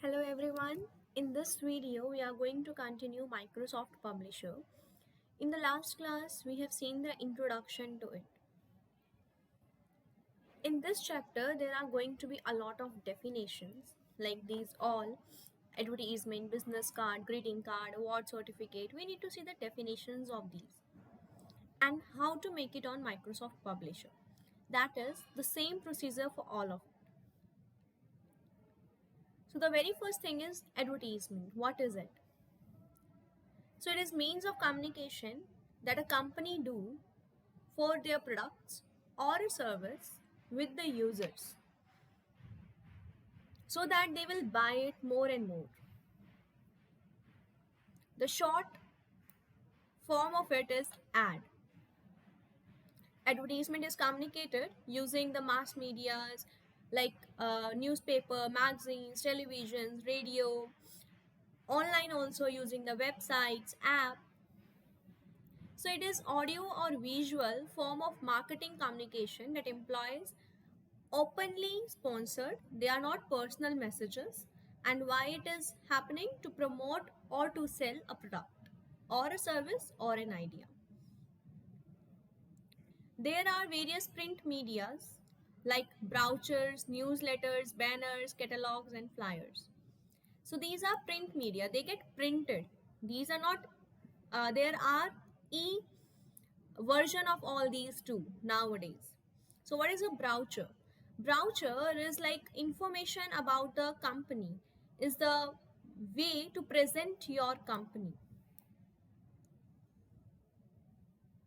Hello everyone. In this video, we are going to continue Microsoft Publisher. In the last class, we have seen the introduction to it. In this chapter, there are going to be a lot of definitions like these all advertisement, business card, greeting card, award certificate. We need to see the definitions of these and how to make it on Microsoft Publisher. That is the same procedure for all of it. So the very first thing is advertisement. What is it? So it is means of communication that a company do for their products or a service with the users so that they will buy it more and more. The short form of it is ad. Advertisement is communicated using the mass medias like newspaper, magazines, televisions, radio, online also using the websites, app. So it is audio or visual form of marketing communication that employs openly sponsored. They are not personal messages. And why it is happening? To promote or to sell a product or a service or an idea. There are various print medias like brochures, newsletters, banners, catalogs and flyers. So these are print media. They get printed. These are not, there are version of all these too nowadays. So what is a brochure? Brochure is like information about the company, is the way to present your company.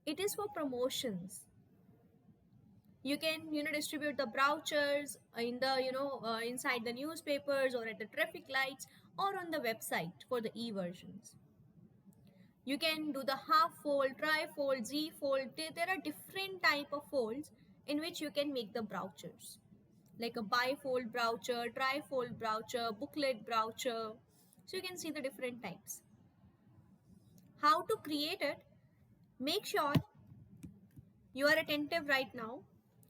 It is for promotions. You can distribute the brochures in the inside the newspapers or at the traffic lights or on the website for the e-versions. You can do the half fold, tri-fold, z-fold. There are different type of folds in which you can make the brochures, like a bifold brochure, tri-fold brochure, booklet brochure. So you can see the different types. How to create it? Make sure you are attentive right now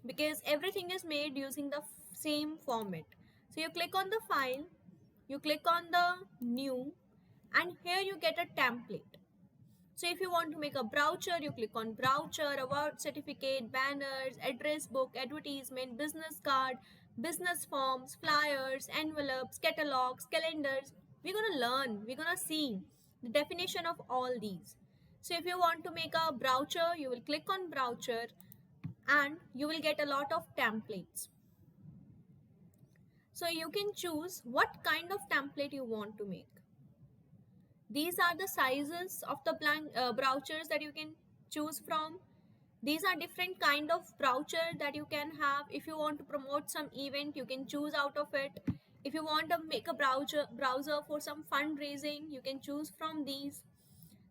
because everything is made using the same format. So you click on the file, you click on the new, and here you get a template. So if you want to make a brochure, you click on brochure, award certificate, banners, address book, advertisement, business card, business forms, flyers, envelopes, catalogs, calendars. We're going to learn, we're going to see the definition of all these. So if you want to make a brochure, you will click on brochure and you will get a lot of templates. So you can choose what kind of template you want to make. These are the sizes of the brochures that you can choose from. These are different kind of brochure that you can have. If you want to promote some event, you can choose out of it. If you want to make a browser for some fundraising, you can choose from these.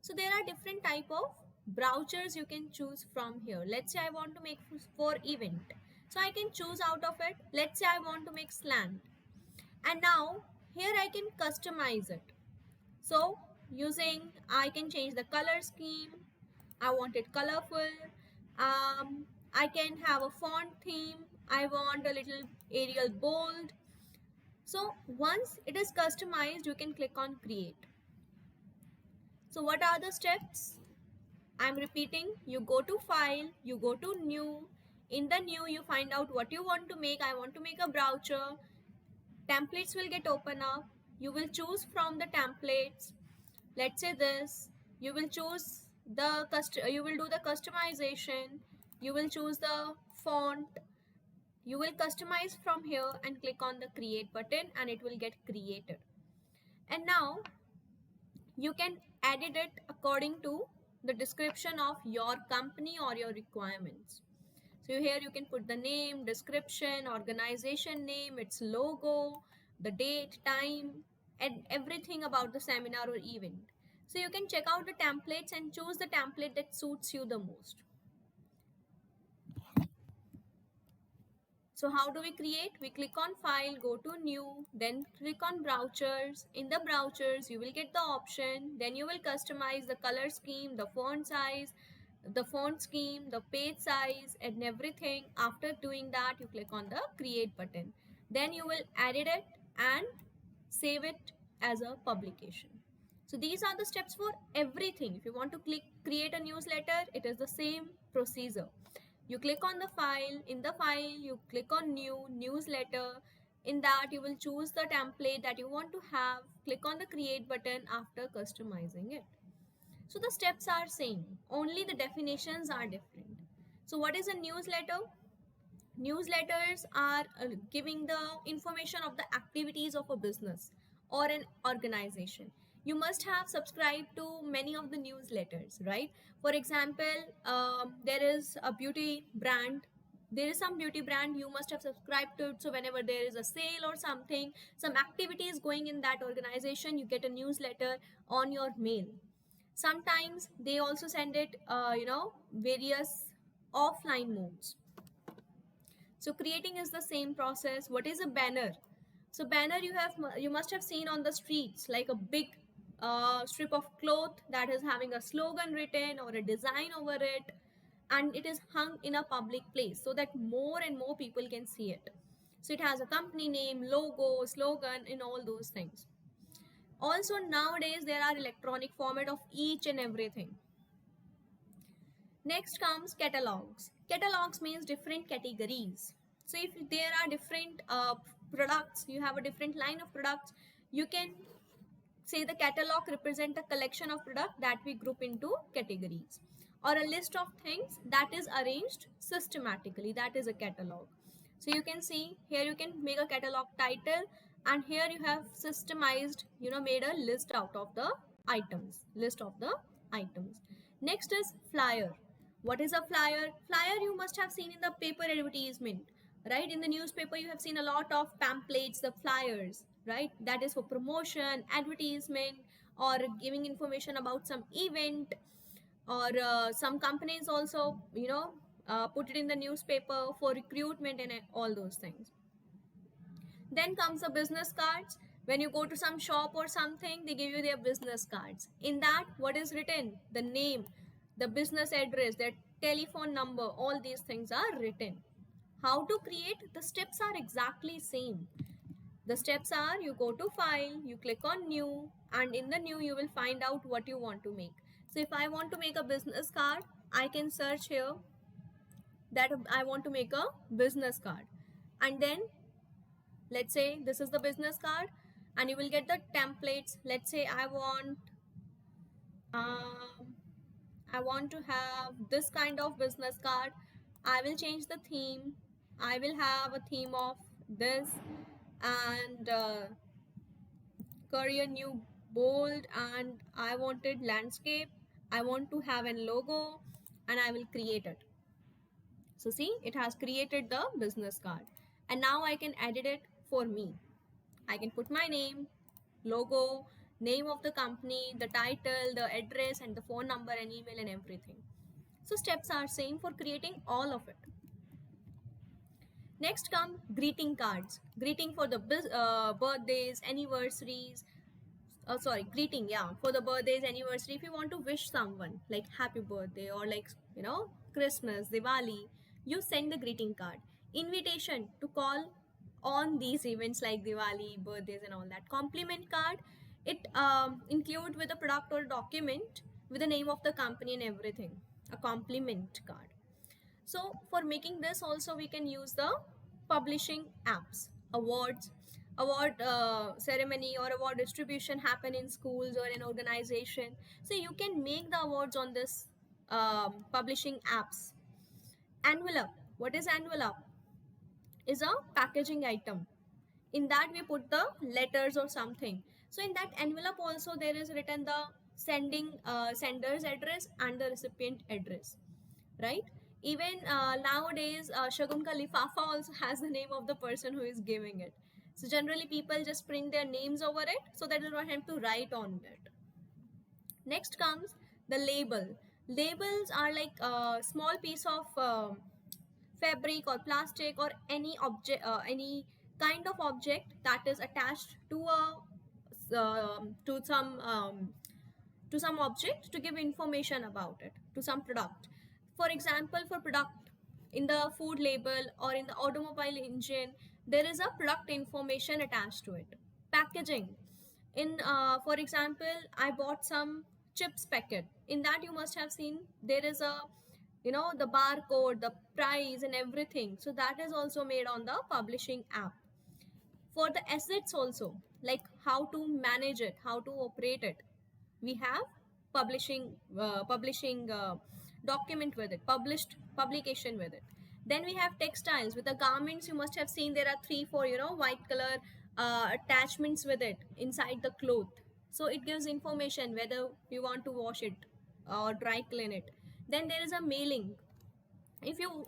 So there are different type of brochures you can choose from here. Let's say I want to make for event. So I can choose out of it. Let's say I want to make slant. And now here I can customize it. So I can change the color scheme. I want it colorful. I can have a font theme. I want a little Arial bold. So once it is customized, you can click on create. So what are the steps? I'm repeating. You go to file, you go to new. In the new, you find out what you want to make. I want to make a brochure. Templates will get open up. You will choose from the templates. Let's say this. You will choose you will do the customization. You will choose the font. You will customize from here and click on the create button and it will get created. And now you can edit it according to the description of your company or your requirements. So here you can put the name, description, organization name, its logo, the date, time, and everything about the seminar or event. So you can check out the templates and choose the template that suits you the most. So how do we create? We click on file, go to new, then click on brochures. In the brochures, you will get the option. Then you will customize the color scheme, the font size, the font scheme, the page size and everything. After doing that, you click on the create button. Then you will edit it and save it as a publication. So these are the steps for everything. If you want to create a newsletter, it is the same procedure. You click on the file, in the file you click on new newsletter. In that you will choose the template that you want to have, click on the create button after customizing it. So the steps are same, only the definitions are different. So what is a newsletter? Newsletters are giving the information of the activities of a business or an organization. You must have subscribed to many of the newsletters, right? For example, there is a beauty brand. There is some beauty brand you must have subscribed to it. So whenever there is a sale or something, some activities going in that organization, you get a newsletter on your mail. Sometimes they also send it, various offline modes. So creating is the same process. What is a banner? So banner you must have seen on the streets, like a big strip of cloth that is having a slogan written or a design over it, and it is hung in a public place so that more and more people can see it. So it has a company name, logo, slogan, and all those things. Also nowadays there are electronic format of each and everything. Next comes catalogs. Catalogs means different categories. So if there are different products, you have a different line of products, you can say the catalog represent a collection of product that we group into categories, or a list of things that is arranged systematically, that is a catalog. So you can see here you can make a catalog title, and here you have systemized, made a list out of the items, list of the items. Next is flyer. What is a flyer? Flyer you must have seen in the paper advertisement, right? In the newspaper you have seen a lot of pamphlets, the flyers, right? That is for promotion, advertisement, or giving information about some event, or some companies also, put it in the newspaper for recruitment and all those things. Then comes the business cards. When you go to some shop or something, they give you their business cards. In that, what is written? The name, the business address, their telephone number, all these things are written. How to create? The steps are exactly same. The steps are, you go to file, you click on new, and in the new you will find out what you want to make. So if I want to make a business card, I can search here that I want to make a business card, and then let's say this is the business card, and you will get the templates. Let's say um, I want to have this kind of business card. I will change the theme. I will have a theme of this, and career new bold, and I wanted landscape. I want to have a logo, and I will create it. So see, it has created the business card, and now I can edit it for me. I can put my name, logo, name of the company, the title, the address, and the phone number and email and everything. So steps are same for creating all of it. Next come greeting cards. Greeting for the birthdays, anniversaries. Greeting, yeah, for the birthdays, anniversary. If you want to wish someone like happy birthday, or like, Christmas, Diwali, you send the greeting card. Invitation to call on these events like Diwali, birthdays, and all that. Compliment card, it include with a product or document with the name of the company and everything. A compliment card. So for making this also we can use the publishing apps. Awards, award ceremony or award distribution happen in schools or in organization. So you can make the awards on this publishing apps. Envelope. What is envelope? Is a packaging item. In that we put the letters or something. So in that envelope also there is written the sender's address and the recipient address, right? Even nowadays, Shagun Ka Lifafa also has the name of the person who is giving it. So generally people just print their names over it so that they don't have to write on it. Next comes the label. Labels are like a small piece of fabric or plastic or any object, any kind of object that is attached to a to some object to give information about it, to some product. For example, for product, in the food label or in the automobile engine, there is a product information attached to it. packaging. In for example, I bought some chips packet. In that you must have seen there is a, the barcode, the price and everything. So that is also made on the publishing app. For the assets also, like how to manage it, how to operate it, we have publishing document with it, published publication with it. Then we have textiles. With the garments, you must have seen there are 3 4 white color attachments with it inside the cloth. So it gives information whether you want to wash it or dry clean it. Then there is a mailing. If you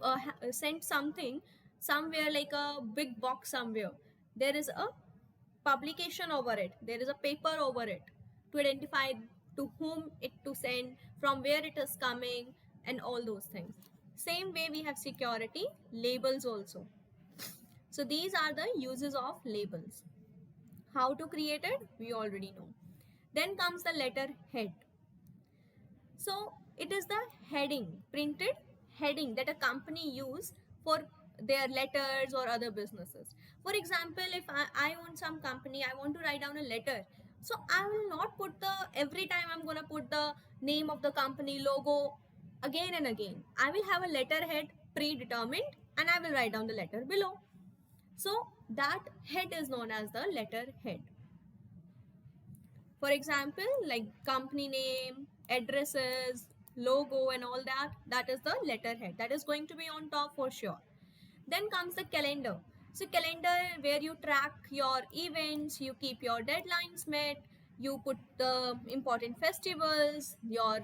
send something somewhere, like a big box somewhere, there is a publication over it, there is a paper over it to identify to whom it to send, from where it is coming, and all those things. Same way we have security labels also. So these are the uses of labels. How to create it, we already know. Then comes the letter head. So it is the heading, printed heading that a company use for their letters or other businesses. For example, if I own some company, I want to write down a letter. So I will not put every time I'm gonna put the name of the company logo again and again. I will have a letterhead predetermined and I will write down the letter below. So that head is known as the letterhead. For example, like company name, addresses, logo and all that, that is the letterhead. That is going to be on top for sure. Then comes the calendar. So calendar where you track your events, you keep your deadlines met, you put the important festivals, your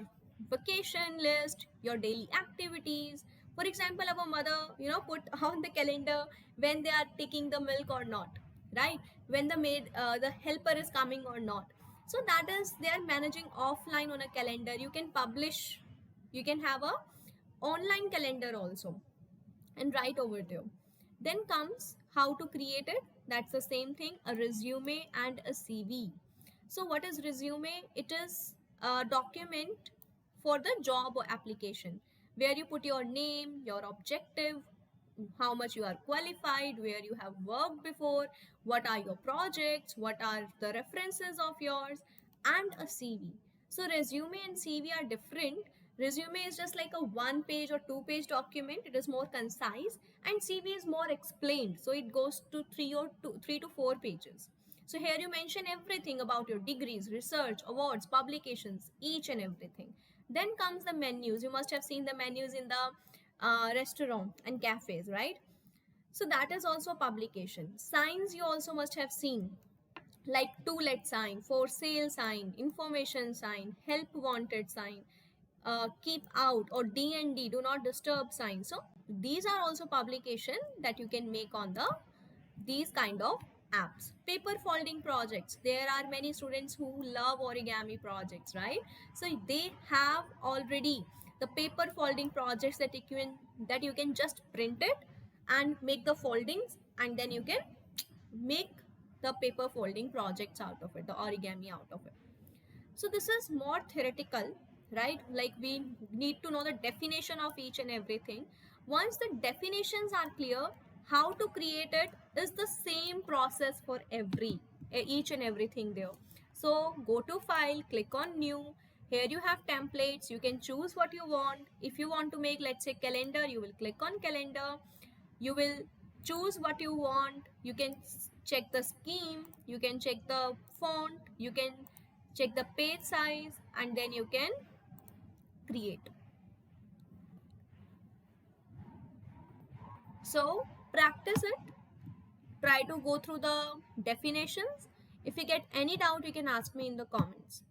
vacation list, your daily activities. For example, our mother, put on the calendar when they are taking the milk or not, right? When the maid, the helper is coming or not. So that is, they are managing offline on a calendar. You can publish, you can have a online calendar also and write over there. Then comes how to create it. That's the same thing, a resume and a CV. So what is resume? It is a document for the job or application where you put your name, your objective, how much you are qualified, where you have worked before, what are your projects, what are the references of yours, and a CV. So resume and CV are different. Resume is just like a 1 page or 2 page document. It is more concise, and CV is more explained. So it goes to 3 to 4 pages. So here you mention everything about your degrees, research, awards, publications, each and everything. Then comes the menus. You must have seen the menus in the restaurant and cafes, right? So that is also publication. Signs you also must have seen, like to let sign, for sale sign, information sign, help wanted sign, keep out or DND, do not disturb sign. So these are also publication that you can make on the these kind of apps. Paper folding projects, there are many students who love origami projects, right? So they have already the paper folding projects that you can just print it and make the foldings, and then you can make the paper folding projects out of it, the origami out of it. So this is more theoretical, right? Like we need to know the definition of each and everything. Once the definitions are clear, how to create it is the same process for each and everything there. So go to file, click on new. Here you have templates. You can choose what you want. If you want to make, let's say, calendar, you will click on calendar. You will choose what you want. You can check the scheme, you can check the font, you can check the page size, and then you can create. So practice it, try to go through the definitions. If you get any doubt, you can ask me in the comments.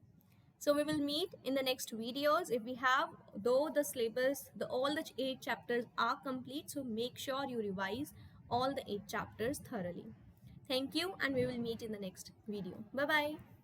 So we will meet in the next videos. If we have, though the syllabus, all the 8 chapters are complete, so make sure you revise all the 8 chapters thoroughly. Thank you, and we will meet in the next video. Bye bye.